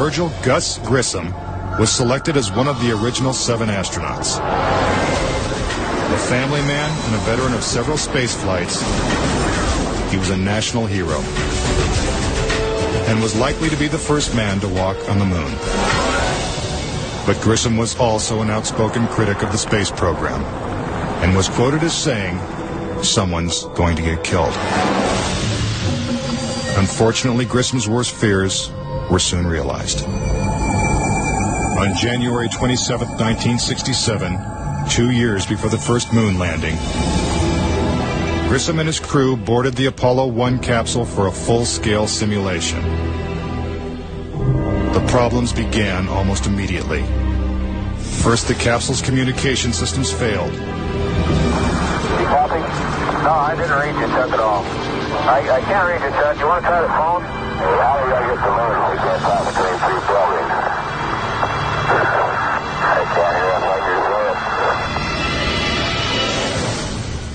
Virgil Gus Grissom was selected as one of the original 7 astronauts. A family man and a veteran of several space flights, he was a national hero and was likely to be the first man to walk on the moon. But Grissom was also an outspoken critic of the space program and was quoted as saying, "Someone's going to get killed." Unfortunately, Grissom's worst fears were soon realized. On January 27, 1967, 2 years before the first moon landing, Grissom and his crew boarded the Apollo 1 capsule for a full-scale simulation. The problems began almost immediately. First, the capsule's communication systems failed. You copy? No, I didn't read your Chuck at all. I can't read your Chuck. You want to try the phone? How do I get the moon? We can't talk between 3 buildings. I can't hear what you're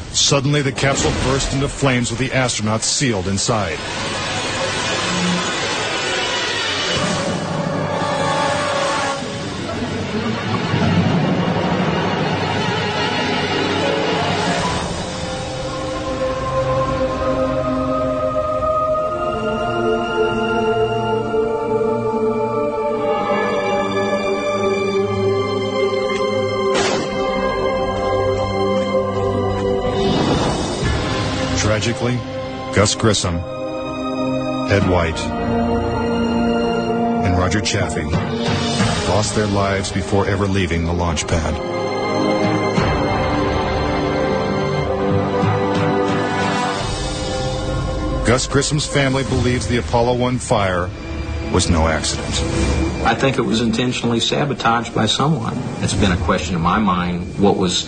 saying. Suddenly, the capsule burst into flames with the astronauts sealed inside. Tragically, Gus Grissom, Ed White, and Roger Chaffee lost their lives before ever leaving the launch pad. Gus Grissom's family believes the Apollo 1 fire was no accident. I think it was intentionally sabotaged by someone. It's been a question in my mind, what was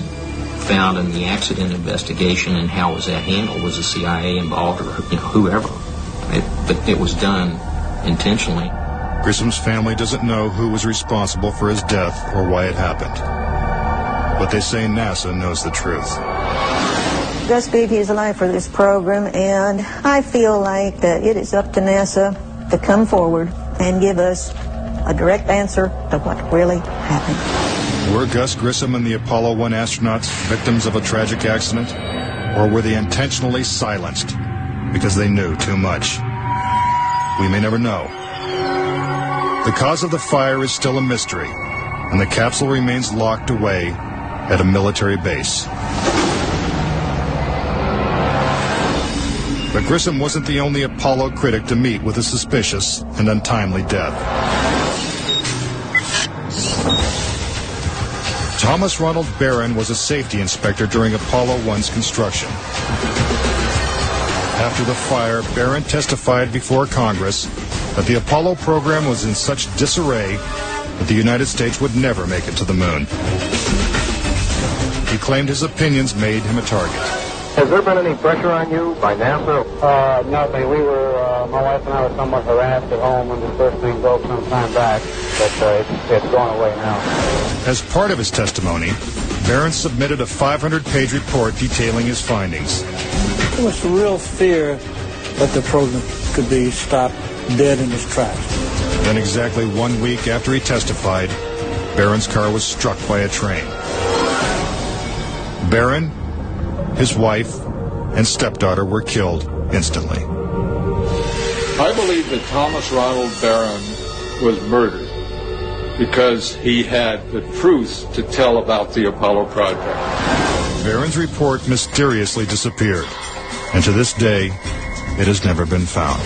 found in the accident investigation and how was that handled? Was the CIA involved or whoever? But it was done intentionally. Grissom's family doesn't know who was responsible for his death or why it happened. But they say NASA knows the truth. Gus gave his life for this program, and I feel like that it is up to NASA to come forward and give us a direct answer to what really happened. Were Gus Grissom and the Apollo 1 astronauts victims of a tragic accident? Or were they intentionally silenced because they knew too much? We may never know. The cause of the fire is still a mystery, and the capsule remains locked away at a military base. But Grissom wasn't the only Apollo critic to meet with a suspicious and untimely death. Thomas Ronald Barron was a safety inspector during Apollo 1's construction. After the fire, Barron testified before Congress that the Apollo program was in such disarray that the United States would never make it to the moon. He claimed his opinions made him a target. Has there been any pressure on you by NASA? Nothing. My wife and I were somewhat harassed at home when the first thing broke some time back, but it's gone away now. As part of his testimony, Barron submitted a 500-page report detailing his findings. There was a real fear that the program could be stopped dead in its tracks. Then exactly 1 week after he testified, Barron's car was struck by a train. Barron, his wife, and stepdaughter were killed instantly. I believe that Thomas Ronald Barron was murdered because he had the truth to tell about the Apollo project. Barron's report mysteriously disappeared, and to this day, it has never been found.